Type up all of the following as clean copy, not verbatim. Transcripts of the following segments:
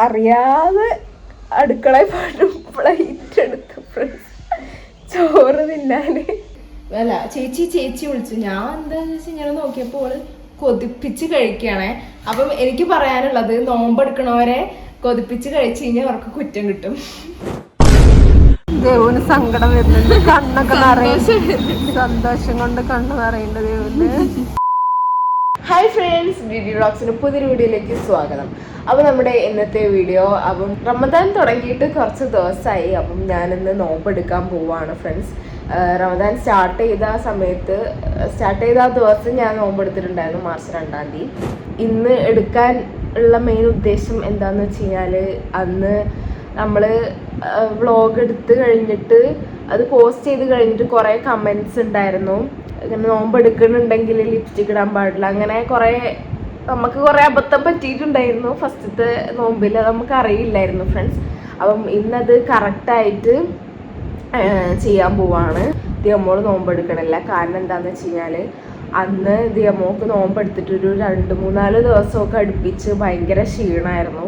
അറിയാതെ അടുക്കളയിൽ പോയിട്ട് പ്ലേറ്റ് എടുത്തു ചോറ് തിന്നാന്. അല്ല ചേച്ചി വിളിച്ചു. ഞാൻ എന്താന്ന് വെച്ചാൽ ഇങ്ങനെ നോക്കിയപ്പോൾ ഓള് കൊതിപ്പിച്ച് കഴിക്കുകയാണേ. അപ്പം എനിക്ക് പറയാനുള്ളത്, നോമ്പെടുക്കണവരെ കൊതിപ്പിച്ച് കഴിച്ചു കഴിഞ്ഞാൽ അവർക്ക് കുറ്റം കിട്ടും. ദേവുന് സങ്കടം വരുന്നുണ്ട്, കണ്ണൊക്കെ സന്തോഷം കൊണ്ട് കണ്ണ് നിറയുണ്ട് ദേവുന്. ഹായ് ഫ്രണ്ട്സ്, ഡിഡി വ്ളോഗ്സിന്റെ പുതിയൊരു വീഡിയോയിലേക്ക് സ്വാഗതം. അപ്പോൾ നമ്മുടെ ഇന്നത്തെ വീഡിയോ, അപ്പം റമദാൻ തുടങ്ങിയിട്ട് കുറച്ച് ദിവസമായി. അപ്പം ഞാനിന്ന് നോമ്പെടുക്കാൻ പോവാണ് ഫ്രണ്ട്സ്. റമദാൻ സ്റ്റാർട്ട് ചെയ്ത ദിവസം ഞാൻ നോമ്പെടുത്തിട്ടുണ്ടായിരുന്നു, മാർച്ച് 2-ാം തീയതി. ഇന്ന് എടുക്കാൻ ഉള്ള മെയിൻ ഉദ്ദേശം എന്താണെന്ന് വെച്ച് കഴിഞ്ഞാൽ, അന്ന് നമ്മൾ വ്ളോഗ് എടുത്ത് കഴിഞ്ഞിട്ട് അത് പോസ്റ്റ് ചെയ്ത് കഴിഞ്ഞിട്ട് കുറേ കമൻറ്റ്സ് ഉണ്ടായിരുന്നു. ഇങ്ങനെ നോമ്പെടുക്കുന്നുണ്ടെങ്കിൽ ലിപ്സ്റ്റിക് ഇടാൻ പാടില്ല, അങ്ങനെ നമുക്ക് കുറേ അബദ്ധം പറ്റിയിട്ടുണ്ടായിരുന്നു ഫസ്റ്റത്തെ നോമ്പിൽ. അത് നമുക്ക് അറിയില്ലായിരുന്നു ഫ്രണ്ട്സ്. അപ്പം ഇന്നത് കറക്റ്റായിട്ട് ചെയ്യാൻ പോവാണ്. ദിയമോള് നോമ്പെടുക്കണില്ല. കാരണം എന്താണെന്ന് വെച്ച് കഴിഞ്ഞാൽ, അന്ന് ദിയമോൾക്ക് നോമ്പെടുത്തിട്ടൊരു 2-3-4 ദിവസമൊക്കെ അടുപ്പിച്ച് ഭയങ്കര ക്ഷീണമായിരുന്നു.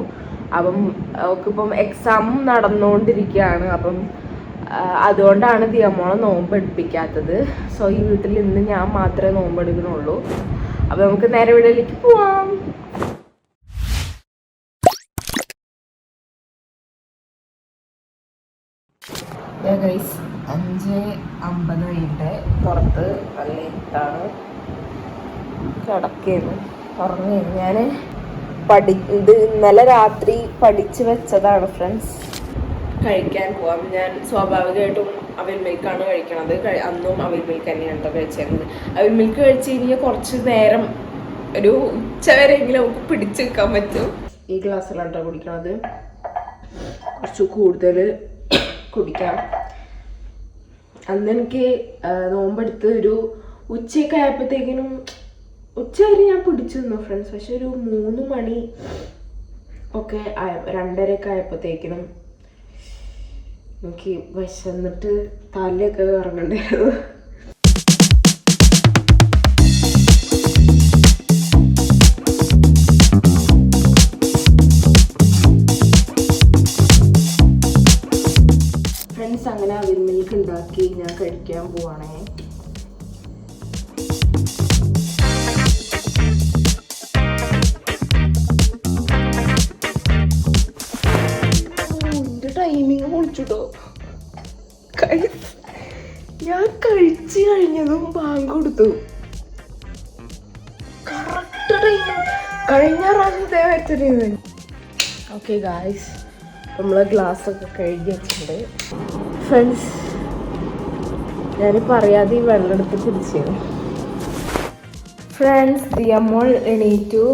അപ്പം അവൾക്കിപ്പം എക്സാം നടന്നുകൊണ്ടിരിക്കുകയാണ്. അപ്പം അതുകൊണ്ടാണ് ദിയമോളെ നോമ്പെടുപ്പിക്കാത്തത്. സോ ഈ വീട്ടിൽ ഇന്ന് ഞാൻ മാത്രമേ നോമ്പെടുക്കണുള്ളൂ. അപ്പം നമുക്ക് നേരെ വീട്ടിലേക്ക് പോവാം. ഗൈസ്, 5:50 പുറത്ത് നല്ല ഇതാണ് കിടക്കുന്നു. ഉറങ്ങി. ഞാൻ ഇത് ഇന്നലെ രാത്രി പഠിച്ചു വെച്ചതാണ് ഫ്രണ്ട്സ്. കഴിക്കാൻ പോവാം. ഞാൻ സ്വാഭാവികമായിട്ടും അവിൽ മിൽക്കാണ് കഴിക്കണത്. അന്നും അവിൽ മിൽക്ക് തന്നെയാണ് കേട്ടോ കഴിച്ചിരുന്നത്. അവിൽ മിൽക്ക് കഴിച്ച് കഴിഞ്ഞാൽ കുറച്ച് നേരം, ഒരു ഉച്ചവരെയെങ്കിലും നമുക്ക് പിടിച്ചു വെക്കാൻ പറ്റും. ഈ ഗ്ലാസ്സിലാണ് കേട്ടോ കുടിക്കണത്. കുറച്ച് കൂടുതൽ കുടിക്കാം. അന്ന് എനിക്ക് നോമ്പെടുത്ത് ഒരു ഉച്ചയൊക്കെ ആയപ്പോഴത്തേക്കിനും, ഉച്ചവരെ ഞാൻ പിടിച്ചു നിന്നു ഫ്രണ്ട്സ്. പക്ഷെ ഒരു 3 മണി ഒക്കെ 2:30 ആയപ്പോഴത്തേക്കിനും എനിക്ക് വിശന്നിട്ട് തലയൊക്കെ ഇറങ്ങണ്ടായിരുന്നു. ഫ്രണ്ട്സ്, അങ്ങനെ അവിൽ മിൽക്ക് ഉണ്ടാക്കി ഞാൻ കഴിക്കാൻ പോവാണേ. ടൈമിങ് പൊളിച്ചിട്ടോ. ഞാൻ കഴിച്ചു കഴിഞ്ഞതും ബാങ്ക് കൊടുത്തു. Correct time. കഴിഞ്ഞ പ്രാവശ്യത്തെ വെച്ചിരുന്നു. ഓക്കെ ഗായ്സ്, നമ്മളെ ഗ്ലാസ്സൊക്കെ കഴുകി വെച്ചിട്ടുണ്ട് ഫ്രണ്ട്സ്. ഞാനിപ്പോൾ അറിയാതെ ഈ വെള്ളം എടുത്ത് കുടിച്ചു. ഫ്രണ്ട്സ്, ദിയമോൾ എണീറ്റു.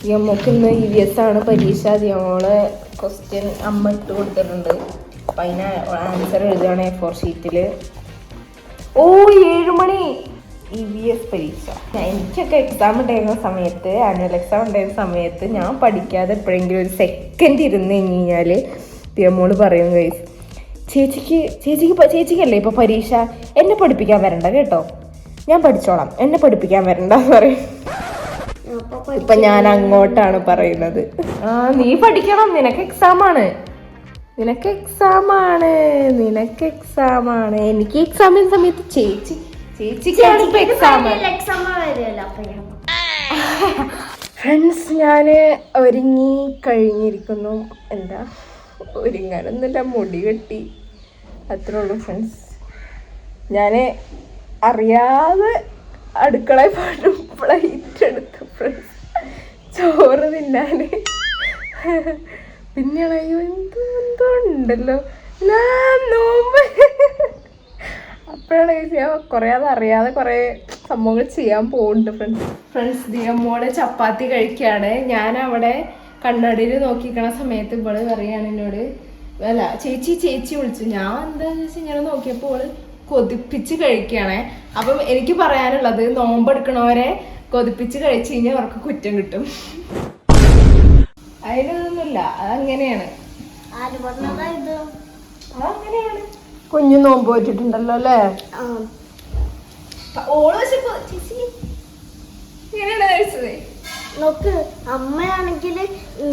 ദിയമോൾക്ക് ഇന്ന് EVS ആണ് പരീക്ഷ. ദിയമോള് ക്വസ്റ്റ്യൻ അമ്മ ഇട്ട് കൊടുത്തിട്ടുണ്ട്. അപ്പം അതിന് ആൻസർ എഴുതുകയാണ് A4 ഷീറ്റിൽ. 7 മണി EVS പരീക്ഷ. എനിക്കൊക്കെ എക്സാം ഉണ്ടായിരുന്ന സമയത്ത്, ആനുവൽ എക്സാം ഉണ്ടായിരുന്ന സമയത്ത് ഞാൻ പഠിക്കാതെ എപ്പോഴെങ്കിലും ഒരു സെക്കൻഡ് ഇരുന്ന് കഴിഞ്ഞാൽ ദിയമോള് പറയും, ഗൈസ്, ചേച്ചിക്കല്ലേ ഇപ്പോൾ പരീക്ഷ, എന്നെ പഠിപ്പിക്കാൻ വരണ്ട കേട്ടോ, ഞാൻ പഠിച്ചോളാം, എന്നെ പഠിപ്പിക്കാൻ വരണ്ട എന്ന് പറയും. ഇപ്പൊ ഞാൻ അങ്ങോട്ടാണ് പറയുന്നത്, നീ പഠിക്കണം, നിനക്ക് എക്സാമാണ്. എനിക്ക് എക്സാമിന് സമയത്ത് ചേച്ചിക്കാണ് ഇപ്പൊ എക്സാം. ഫ്രണ്ട്സ്, ഞാൻ ഒരുങ്ങി കഴിഞ്ഞിരിക്കുന്നു. എന്താ ഒരുങ്ങാനൊന്നുമില്ല, മുടി കെട്ടി, അത്രേ ഉള്ളൂ ഫ്രണ്ട്സ്. ഞാൻ അറിയാതെ അടുക്കളയിൽ പോയിട്ട് പ്ലേറ്റ് എടുത്തു ഫ്രണ്ട്സ് ചോറ് തിന്നാന്. പിന്നെയാണ് എന്തോ ഉണ്ടല്ലോ നോമ്പ്. അപ്പോഴാണ് ഞാൻ അറിയാതെ കുറേ സംഭവങ്ങൾ ചെയ്യാൻ പോകുന്നുണ്ട് ഫ്രണ്ട്സ്. ദിയമോള് ചപ്പാത്തി കഴിക്കുകയാണ്. ഞാൻ അവിടെ കണ്ണാടിയിൽ നോക്കിക്കണ സമയത്ത് ഇവള് പറയാണ് എന്നോട്, അല്ല ചേച്ചി വിളിച്ചു. ഞാൻ എന്താന്ന് വെച്ചാൽ ഇങ്ങനെ നോക്കിയപ്പോൾ ഓള് കൊതിപ്പിച്ച് കഴിക്കുകയാണേ. അപ്പം എനിക്ക് പറയാനുള്ളത്, നോമ്പെടുക്കണവരെ കൊതിപ്പിച്ച് കഴിച്ചു കഴിഞ്ഞാൽ അവർക്ക് കുറ്റം കിട്ടും. അതിനൊന്നുമില്ല, അതങ്ങനെയാണ്. കുഞ്ഞു നോമ്പ് വെച്ചിട്ടുണ്ടല്ലോ അല്ലേ? നോക്ക്, അമ്മയാണെങ്കിൽ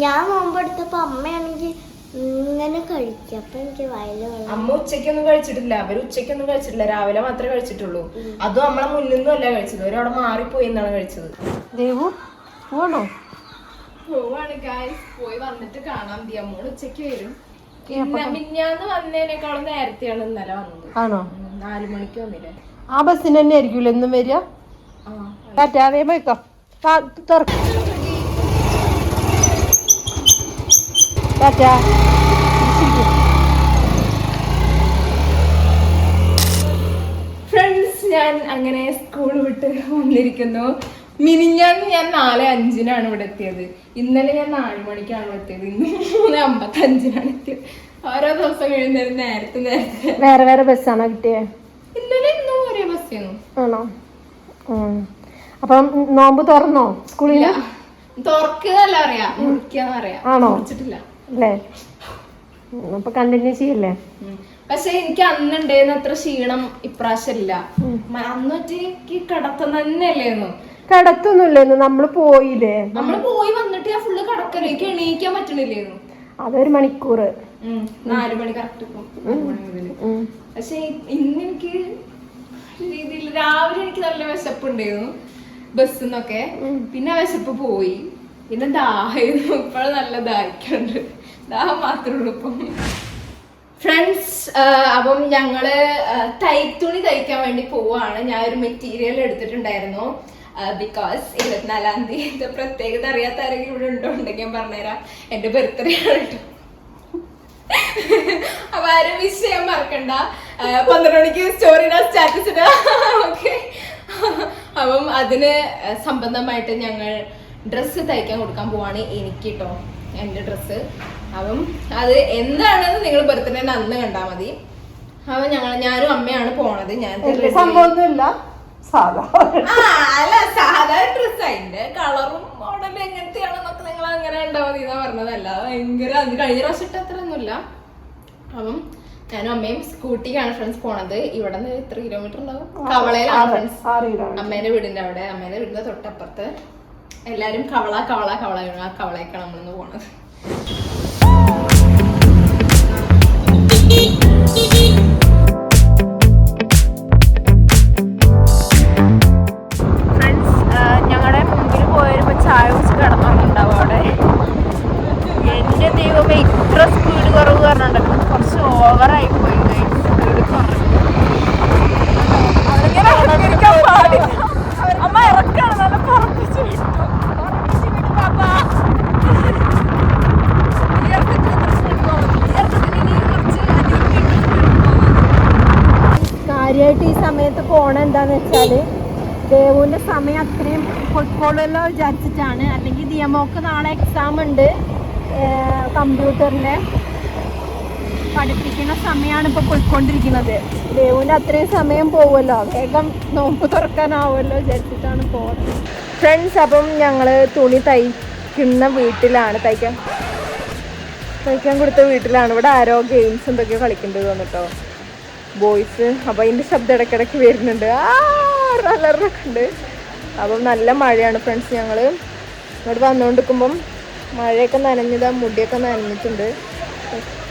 ഞാൻ നോമ്പെടുത്തപ്പോ അമ്മയാണ് അമ്മ ഉച്ചക്കൊന്നും കഴിച്ചിട്ടില്ല. അവര് ഉച്ചക്കൊന്നും കഴിച്ചിട്ടില്ല, രാവിലെ മാത്രമേ കഴിച്ചിട്ടുള്ളൂ. അതും നമ്മളെ മുന്നിൽ നിന്നും അല്ല കഴിച്ചത്, അവരവിടെ മാറിപ്പോയി എന്നാണ് കഴിച്ചത്. പോവാണ് ഗായ്സ്, പോയി വന്നിട്ട് കാണാം. ദിയമ്മോള് ഉച്ചക്ക് വരും. മിഞ്ഞാന്ന് വന്നതിനേക്കാളും നേരത്തെയാണ് ഇന്നലെ വന്നത്. ആണോ? 4 മണിക്ക് വന്നില്ലേ? ആ ബസ്സിന് തന്നെ ആയിരിക്കും എന്നും വരിക. ഫ്രണ്ട്സ്, ഞാൻ അങ്ങനെ സ്കൂൾ വിട്ട് വന്നിരിക്കുന്നു. മിനിഞ്ഞാന്ന് ഞാൻ 4:05 ഇവിടെ എത്തിയത്. ഇന്നലെ ഞാൻ 4 മണിക്കാണ് ഇവിടെ എത്തിയത്. ഇന്ന് 3:55 എത്തിയത്. ഓരോ ദിവസം കഴിയുന്നതിന് നേരത്തെ വേറെ വേറെ ബസ്സാണോ കിട്ടിയത്? ഇന്നലെ ഇന്നും ഒരേ ബസ്സായിരുന്നു. ആണോ? അപ്പം നോമ്പ് തുറന്നോ സ്കൂളില്? തുറക്കുന്നല്ല പറയാ, മുറിക്കാന്ന് പറയാ. ആണോ? അല്ലേ? അപ്പൊ കണ്ടിന്യൂ ചെയ്യല്ലേ? പക്ഷെ എനിക്ക് അന്നുണ്ടായിരുന്ന അത്ര ക്ഷീണം ഇപ്രാവശ്യം ഇല്ല. അന്ന് ഒറ്റയ്ക്ക് കിടത്തം തന്നെയല്ലേന്നു. കിടത്തൊന്നുമില്ലായിരുന്നു, നമ്മള് പോയില്ലേ. നമ്മള് പോയി വന്നിട്ട് ഞാൻ ഫുള്ള് കിടക്കല്, എനിക്ക് എണീക്കാൻ പറ്റണില്ലായിരുന്നു. അതൊരു മണിക്കൂർ, 4 മണി കറക്റ്റ്. പക്ഷെ ഇന്ന് എനിക്ക് രീതിയിൽ രാവിലെ എനിക്ക് നല്ല വിശപ്പുണ്ടായിരുന്നു ബസ്സിന്നൊക്കെ. പിന്നെ വിശപ്പ് പോയി, പിന്നെ ദാഹമായിരുന്നു. ഇപ്പോഴും നല്ല ദാഹിക്കുന്നുണ്ട്, ദാഹം മാത്രമേ ഉള്ളൂ ഇപ്പം. ഫ്രണ്ട്സ്, അപ്പം ഞങ്ങള് തുണി തയ്ക്കാൻ വേണ്ടി പോവാണ്. ഞാൻ ഒരു മെറ്റീരിയൽ എടുത്തിട്ടുണ്ടായിരുന്നു. ബിക്കോസ് 24-ാം തീയതി പ്രത്യേകത അറിയാത്ത ആരെങ്കിലും ഇവിടെ ഉണ്ടെങ്കിൽ ഞാൻ പറഞ്ഞുതരാം. എന്റെ ബർത്ത്ഡേ ആണ് കേട്ടോ. അപ്പൊ ആരും വിഷ് ചെയ്യാൻ മറക്കണ്ട. 12 മണിക്ക് സ്റ്റോറിയുടെ സ്റ്റാറ്റസ് ഇടാ. ഓക്കെ. അപ്പം അതിന് സംബന്ധമായിട്ട് ഞങ്ങൾ ഡ്രസ്സ് തയ്ക്കാൻ കൊടുക്കാൻ പോവാണ്. എനിക്ക് കേട്ടോ എന്റെ ഡ്രസ്സ്. അപ്പം അത് എന്താണെന്ന് നിങ്ങൾ ബർത്ത്ഡേ അന്ന് കണ്ടാൽ മതി. അപ്പൊ ഞാനും അമ്മയാണ് പോണത്. ഞാൻ സംഭവമൊന്നുമില്ല, അല്ല സാധാ ഡ്രസ്. അതിന്റെ കളറും മോഡലും എങ്ങനത്തെയാണെന്നൊക്കെ നിങ്ങൾ അങ്ങനെ ഉണ്ടാവും എന്നാ പറഞ്ഞതല്ല. ഭയങ്കര അത് കഴിഞ്ഞ പ്രാവശ്യം ഇട്ട അത്ര ഒന്നുമില്ല. അപ്പം ഞാനും അമ്മയും സ്കൂട്ടിക്കാണ് ഫ്രണ്ട്സ് പോണത്. ഇവിടെ നിന്ന് 3 കിലോമീറ്റർ ഉണ്ടാവും. കവളയിലാണ് ഫ്രണ്ട്സ്, അമ്മേന്റെ വീടിന്റെ അവിടെ. അമ്മേന്റെ വീടിന്റെ തൊട്ടപ്പുറത്ത്. എല്ലാരും കവള ആ കവളേക്കാണ് നമ്മളിന്ന് പോണത്. ഞങ്ങളുടെ മുമ്പിൽ പോയപ്പോ ചായ കുടിച്ച് കിടന്നുണ്ടാവും അവിടെ. എന്റെ ദൈവമേ, ഇത്ര സ്പീഡ് കുറവ് പറഞ്ഞിട്ടുണ്ടല്ലോ, കുറച്ച് ഓവറായി പോയി. സ്പീഡ് കുറഞ്ഞു. അമ്മ ഇറക്കാണ്, നല്ല പുറപ്പിച്ചു വിട്ടു. കാര്യമായിട്ട് ഈ സമയത്ത് പോണ എന്താന്ന് വെച്ചാല് ദേവുവിന്റെ സമയം അത്രയും പൊയ്ക്കോളല്ലോ വിചാരിച്ചിട്ടാണ്. അല്ലെങ്കിൽ ദിയമോക്ക് നാളെ എക്സാം ഉണ്ട്, കമ്പ്യൂട്ടറിന്റെ പഠിപ്പിക്കുന്ന സമയമാണ് ഇപ്പൊ പോയിക്കൊണ്ടിരിക്കുന്നത്. ദേവുവിന്റെ അത്രയും സമയം പോവുമല്ലോ, വേഗം നോമ്പ് തുറക്കാനാവുമല്ലോ വിചാരിച്ചിട്ടാണ് പോകുന്നത്. ഫ്രണ്ട്സ്, അപ്പം ഞങ്ങള് തുണി തയ്ക്കുന്ന വീട്ടിലാണ്, തയ്ക്കാൻ കൊടുത്ത വീട്ടിലാണ്. ഇവിടെ ആരോ ഗെയിംസ് എന്തൊക്കെയോ കളിക്കേണ്ടത് വന്നിട്ടോ, ബോയ്സ്. അപ്പം അതിൻ്റെ ശബ്ദം ഇടയ്ക്കിടയ്ക്ക് വരുന്നുണ്ട്. അലറൊക്കെ ഉണ്ട്. അപ്പം നല്ല മഴയാണ് ഫ്രണ്ട്സ്. ഞങ്ങൾ ഇവിടെ വന്നുകൊണ്ടിരിക്കുമ്പം മഴയൊക്കെ നനഞ്ഞതാണ്, മുടിയൊക്കെ നനഞ്ഞിട്ടുണ്ട്,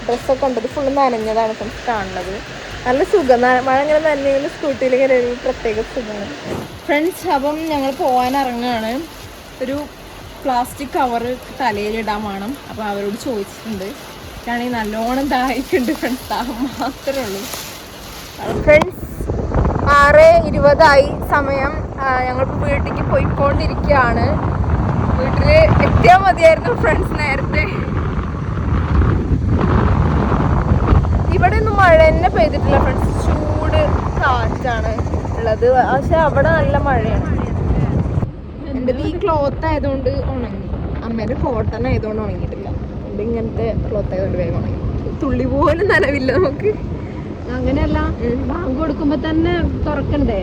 ഡ്രസ്സൊക്കെ ഉണ്ട്. ഇത് ഫുള്ള് നനഞ്ഞതാണ് ഫ്രണ്ട്സ് കാണുന്നത്. നല്ല സുഖം, മഴ ഇങ്ങനെ നനഞ്ഞെങ്കിൽ സ്കൂട്ടിയിൽ ഇങ്ങനെ ഒരു പ്രത്യേക സുഖമാണ് ഫ്രണ്ട്സ്. അപ്പം ഞങ്ങൾ പോകാൻ ഇറങ്ങുകയാണ്. ഒരു പ്ലാസ്റ്റിക് കവറ് തലയിലിടാൻ വേണം. അപ്പോൾ അവരോട് ചോദിച്ചിട്ടുണ്ട്. ആണെങ്കിൽ നല്ലോണം ദാഹിക്കുന്നുണ്ട് ഫ്രണ്ട്സ്, ദാഹം മാത്രമേ ഉള്ളൂ. ഫ്രണ്ട്സ്, 6:20 സമയം. ഞങ്ങളിപ്പോൾ വീട്ടിലേക്ക് പോയിക്കൊണ്ടിരിക്കുകയാണ്. വീട്ടിൽ എത്തിയാൽ മതിയായിരുന്നു ഫ്രണ്ട്സ് നേരത്തെ. ഇവിടെ ഒന്നും മഴ തന്നെ പെയ്തിട്ടില്ല ഫ്രണ്ട്സ്, ചൂട് കാറ്റാണ് ഉള്ളത്. പക്ഷെ അവിടെ നല്ല മഴയാണ്. എൻ്റെ ഈ ക്ലോത്ത് ആയതുകൊണ്ട് ഉണങ്ങി, അമ്മേൻ്റെ കോട്ടൺ ആയതുകൊണ്ട് ഉണങ്ങിയിട്ടില്ല. എൻ്റെ ഇങ്ങനത്തെ ക്ലോത്ത് ആയതുകൊണ്ട് വേഗം ഉണങ്ങി. തുള്ളി പോലും നനവില്ല നമുക്ക്. അങ്ങനെയല്ല, ബാങ്ക് കൊടുക്കുമ്പോ തന്നെ തുറക്കണ്ടേ?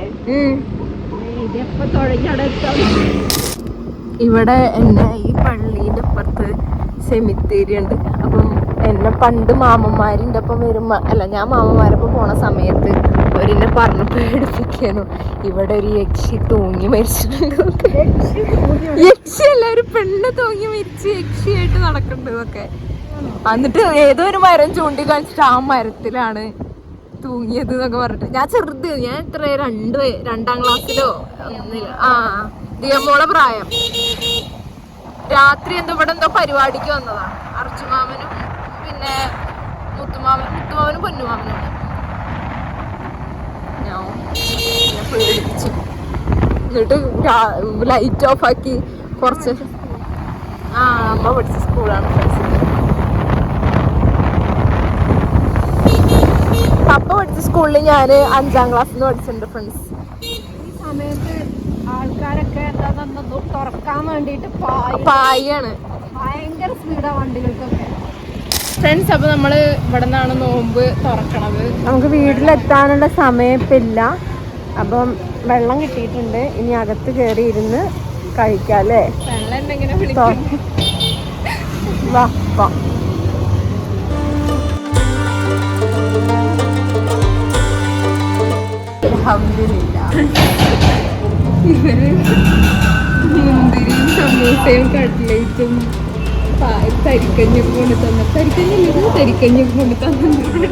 ഇതെപ്പോ തുഴഞ്ഞടത്താം. ഇവിടെ എന്നെ ഈ പള്ളീൻ്റെ അപ്പുറത്ത് സെമിത്തേരി ഉണ്ട്. അപ്പം എന്നെ പണ്ട് മാമന്മാരിൻ്റെ ഒപ്പം വരുമ്പോ, അല്ല ഞാൻ മാമന്മാരൊപ്പം പോണ സമയത്ത് അവരെന്നെ പറഞ്ഞു പേടിപ്പിക്കുന്നു. ഇവിടെ ഒരു യക്ഷി തൂങ്ങി മരിച്ചിട്ടുണ്ട്. യക്ഷി അല്ല, ഒരു പെണ്ണ് തൂങ്ങി മരിച്ച് യക്ഷിയായിട്ട് നടക്കണ്ടതൊക്കെ. എന്നിട്ട് ഏതോ ഒരു മരം ചൂണ്ടിക്കാണിച്ചിട്ട് ആ മരത്തിലാണ് തൂങ്ങിയത് എന്നൊക്കെ പറഞ്ഞിട്ട്. ഞാൻ ചെറുത്, ഞാൻ എത്ര രണ്ടാം ക്ലാസ്സിലോ ഒന്നില്ല, ദിയമോളെ പ്രായം. രാത്രി ഇവിടെ എന്തോ പരിപാടിക്ക് വന്നതാണ്. അർച്ചുമാമനും പിന്നെ മുത്തുമാമനും പൊന്നുമാമനും. ഞാൻ പേടിച്ചു. എന്നിട്ട് ലൈറ്റ് ഓഫ് ആക്കി കുറച്ച്. അമ്മ പഠിച്ച സ്കൂളാണ്. പപ്പ പഠിച്ച സ്കൂളിൽ ഞാൻ 5ാം ക്ലാസ്സിൽ പഠിച്ചിട്ടുണ്ട് ഫ്രണ്ട്സ്. ഈ സമയത്ത് ആൾക്കാരൊക്കെ തുറക്കാൻ വേണ്ടിട്ട് പായാണ്. ഭയങ്കര സ്പീഡാ വണ്ടികൾക്കൊക്കെ ഫ്രണ്ട്സ്. അപ്പൊ നമ്മള് ഇവിടെ നിന്നാണ് നോമ്പ് തുറക്കണത്. നമുക്ക് വീട്ടിലെത്താനുള്ള സമയപ്പില്ല. അപ്പം വെള്ളം കിട്ടിയിട്ടുണ്ട്. ഇനി അകത്ത് കയറി ഇരുന്ന് കഴിക്കാല്ലേ. വെള്ളം എന്തെങ്കിലും വാ. ഇവര് മുന്തിരിയും സമൂസയും കട്ട്ലേറ്റും തരിക്കഞ്ഞൊക്കെ കൊണ്ട് തന്നിട്ടുണ്ട്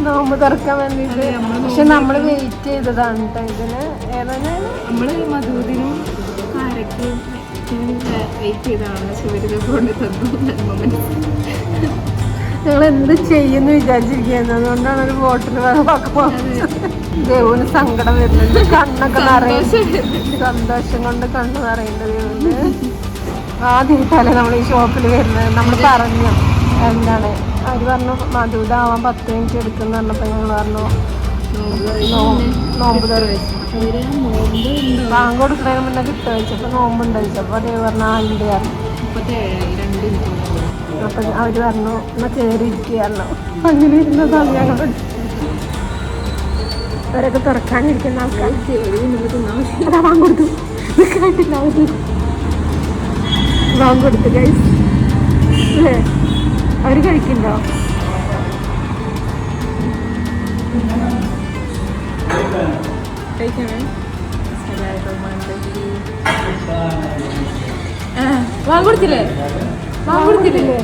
നോമ്പ് തുറക്കാൻ വേണ്ടിട്ട്. പക്ഷെ നമ്മള് വെയിറ്റ് ചെയ്തതാണ് കേട്ടോ ഇതിന്. നമ്മള് മധുദിനും കാരക്കും വെയിറ്റ് ചെയ്തതാണ്. പക്ഷെ ഇവരിതൊക്കെ കൊണ്ട് തന്നു. ഞങ്ങൾ എന്ത് ചെയ്യുന്നു വിചാരിച്ചിരിക്കുന്നത്. അതുകൊണ്ടാണ് ഒരു ബോട്ടിൽ ദേവുന് സങ്കടം വരുന്നുണ്ട്. കണ്ണൊക്കെ സന്തോഷം കൊണ്ട് കണ്ണ് നിറയുന്നുണ്ട് ദേവുന്. ആദ്യമായിട്ടല്ലേ നമ്മൾ ഈ ഷോപ്പിൽ വരുന്നത്. നമ്മൾ പറഞ്ഞു എന്താണ്, അവർ പറഞ്ഞു മധുതാവാൻ 10 മിനിറ്റ് എടുക്കുന്ന പറഞ്ഞപ്പോൾ ഞങ്ങൾ പറഞ്ഞു നോമ്പ് ബാങ്ക് കൊടുക്കണതിന് മുന്നേ കിട്ടുക വെച്ചപ്പോൾ നോമ്പുണ്ട് വെച്ചപ്പോൾ ദേവ് പറഞ്ഞു ഉണ്ട് പറഞ്ഞു. അപ്പം അവർ പറഞ്ഞു എന്നാൽ കയറി ഇരിക്കുകയായിരുന്നു. അങ്ങനെ ഇരുന്നതാണ് ഞങ്ങൾ. അവരൊക്കെ തുറക്കാനിരിക്കുന്ന ആൾക്കാർ വാങ്ങ് കൊടുത്തു. വാങ്ങ് കൊടുത്തു ഗൈസ് അല്ലേ? അവർ കഴിക്കണ്ടോ? വാങ്ങ് കൊടുത്തില്ലേ? വാങ്ങ് കൊടുത്തില്ലേ?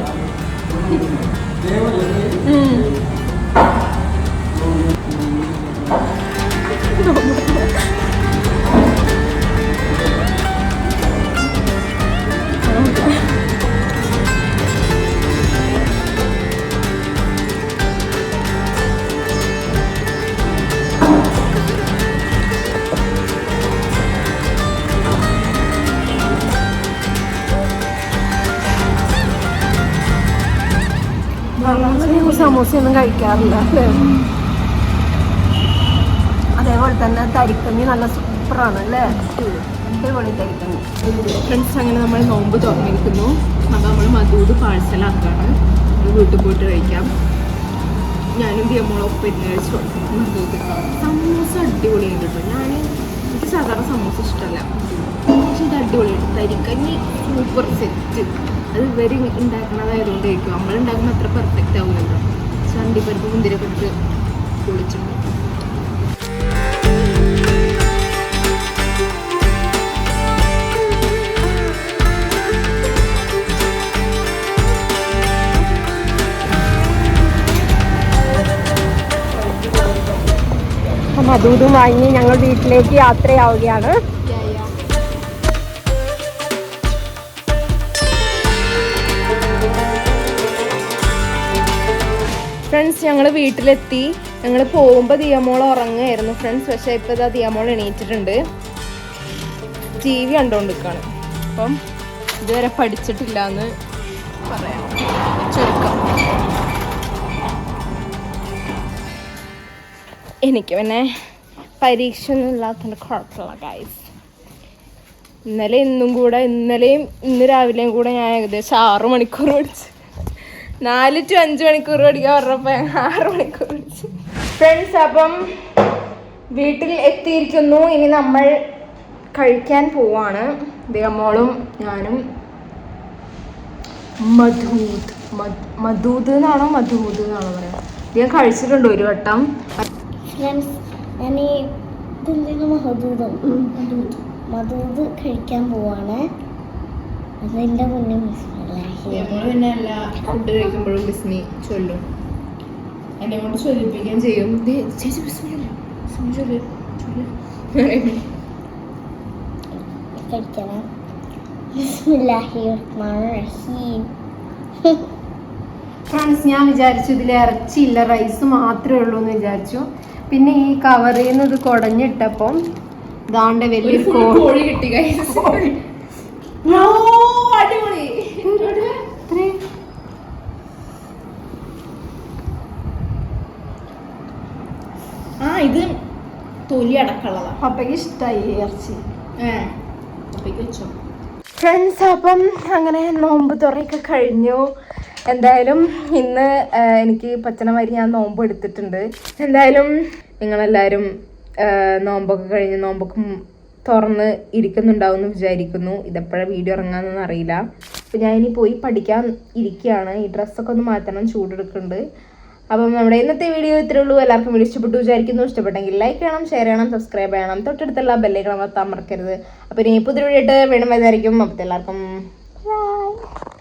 സമൂസയൊന്നും കഴിക്കാറില്ല. അതേപോലെ തന്നെ തരിക്കഞ്ഞി നല്ല സൂപ്പറാണ് അല്ലേ? അടിപൊളി തരിക്കഞ്ഞി. ഫ്രണ്ട്സ്, അങ്ങനെ നമ്മൾ നോമ്പ് തുറന്നിരിക്കുന്നു. അപ്പോൾ നമ്മൾ മധൂത് പാഴ്സലാക്കാണ്. വീട്ടിൽ പോയിട്ട് കഴിക്കാം. ഞാനും ദിയമോളൊപ്പം ഇരുന്ന് കഴിച്ചു. മധൂത് സമൂസ അടിപൊളിയായിട്ട് കേട്ടോ. എനിക്ക് സാധാരണ സമൂസ ഇഷ്ടമല്ല, പക്ഷെ ഇത് അടിപൊളിയായിട്ട്. തരിക്കഞ്ഞി സൂപ്പർ സെറ്റ്. അത് ഇവർ ഉണ്ടാക്കണതായതുകൊണ്ടായിരിക്കും. നമ്മളുണ്ടാക്കുന്ന അത്ര പെർഫെക്റ്റ് ആവുമല്ലോ. ചണ്ടിപ്പരിപ്പ് മുന്തിരിപ്പരിപ്പ് പൊളിച്ചിട്ടുണ്ട്. മധുതും വാങ്ങി ഞങ്ങൾ വീട്ടിലേക്ക് യാത്രയാവുകയാണ്. ഫ്രണ്ട്സ്, ഞങ്ങൾ വീട്ടിലെത്തി. ഞങ്ങൾ പോകുമ്പോൾ ദിയമോൾ ഉറങ്ങുമായിരുന്നു ഫ്രണ്ട്സ്. പക്ഷേ ഇപ്പോൾ ഇതാ ദിയമോൾ എണീറ്റിട്ടുണ്ട്. TV കണ്ടുകൊണ്ടിരിക്കുകയാണ്. അപ്പം ഇതുവരെ പഠിച്ചിട്ടില്ല എന്ന് പറയാം ചുരുക്കം. എനിക്ക് പിന്നെ പരീക്ഷ ഒന്നും ഇല്ലാത്തതുകൊണ്ട് കുഴപ്പമില്ല ഗൈസ്. ഇന്നലെയും ഇന്ന് രാവിലെയും കൂടെ ഞാൻ ഏകദേശം 6 മണിക്കൂർ പഠിച്ചു. 4 to 5 മണിക്കൂർ പഠിക്കാൻ പറഞ്ഞപ്പോൾ 6 മണിക്കൂർ പഠിച്ചു ഫ്രണ്ട്സ്. അപ്പം വീട്ടിൽ എത്തിയിരിക്കുന്നു. ഇനി നമ്മൾ കഴിക്കാൻ പോവാണ്. ദിയമോളും ഞാനും. മധൂത് എന്നാണോ മധൂത് എന്നാണോ പറയാ? ഞാൻ കഴിച്ചിട്ടുണ്ട് ഒരു വട്ടം. മധൂത് കഴിക്കാൻ പോവാണ്. അതിൻ്റെ മുന്നേ നമ്മള് പിന്നെ എല്ലാ ഫുഡ് കഴിക്കുമ്പോഴും ബിസ്മി ചൊല്ലും. എന്നെ കൊണ്ട് ചൊല്ലിപ്പിക്കുകയും ചെയ്യും. ചേച്ചി ബിസ്മി ചൊല്ല്. ഫ്രണ്ട്സ്, ഞാൻ വിചാരിച്ചു ഇതിൽ ഇറച്ചിയില്ല, റൈസ് മാത്രമേ ഉള്ളൂ എന്ന് വിചാരിച്ചു. പിന്നെ ഈ കവറിൽ നിന്ന് ഇത് കുടഞ്ഞിട്ടപ്പം ദാണ്ടെ വലിയൊരു കോഴി കിട്ടി. അടിപൊളി. ഇത് തൊലി അടക്കമുള്ളതാ. പപ്പയ്ക്ക് ഇഷ്ടമായി ഇറച്ചി. ഫ്രണ്ട്സ്, അപ്പം അങ്ങനെ നോമ്പ് തുറയൊക്കെ കഴിഞ്ഞു. എന്തായാലും ഇന്ന് എനിക്ക് പച്ചനമാതിരി ഞാൻ നോമ്പ് എടുത്തിട്ടുണ്ട്. എന്തായാലും നിങ്ങളെല്ലാവരും നോമ്പൊക്കെ കഴിഞ്ഞ് നോമ്പൊക്കെ തുറന്ന് ഇരിക്കുന്നുണ്ടാവും എന്ന് വിചാരിക്കുന്നു. ഇതെപ്പോഴാണ് വീഡിയോ ഇറങ്ങാമെന്നൊന്നും അറിയില്ല. അപ്പോൾ ഞാൻ ഇനി പോയി പഠിക്കാൻ ഇരിക്കുകയാണ്. ഈ ഡ്രസ്സൊക്കെ ഒന്ന് മാറ്റണം, ചൂടെടുക്കുന്നുണ്ട്. അപ്പം നമ്മുടെ ഇന്നത്തെ വീഡിയോ ഇത്രേ ഉള്ളൂ. എല്ലാവർക്കും വീഡിയോ ഇഷ്ടപ്പെട്ടു വിചാരിക്കുന്നു. ഇഷ്ടപ്പെട്ടെങ്കിൽ ലൈക്ക് ചെയ്യണം, ഷെയർ ചെയ്യണം, സബ്സ്ക്രൈബ് ചെയ്യണം, തൊട്ടടുത്തുള്ള ബെല്ലൈക്കൺ അമർത്താൻ മറക്കരുത്. അപ്പോൾ ഇനി പുതിയ വീഡിയോ ആയിട്ട് വീണ്ടും വരുന്നതായിരിക്കും. അപ്പോൾ എല്ലാവർക്കും ബൈ.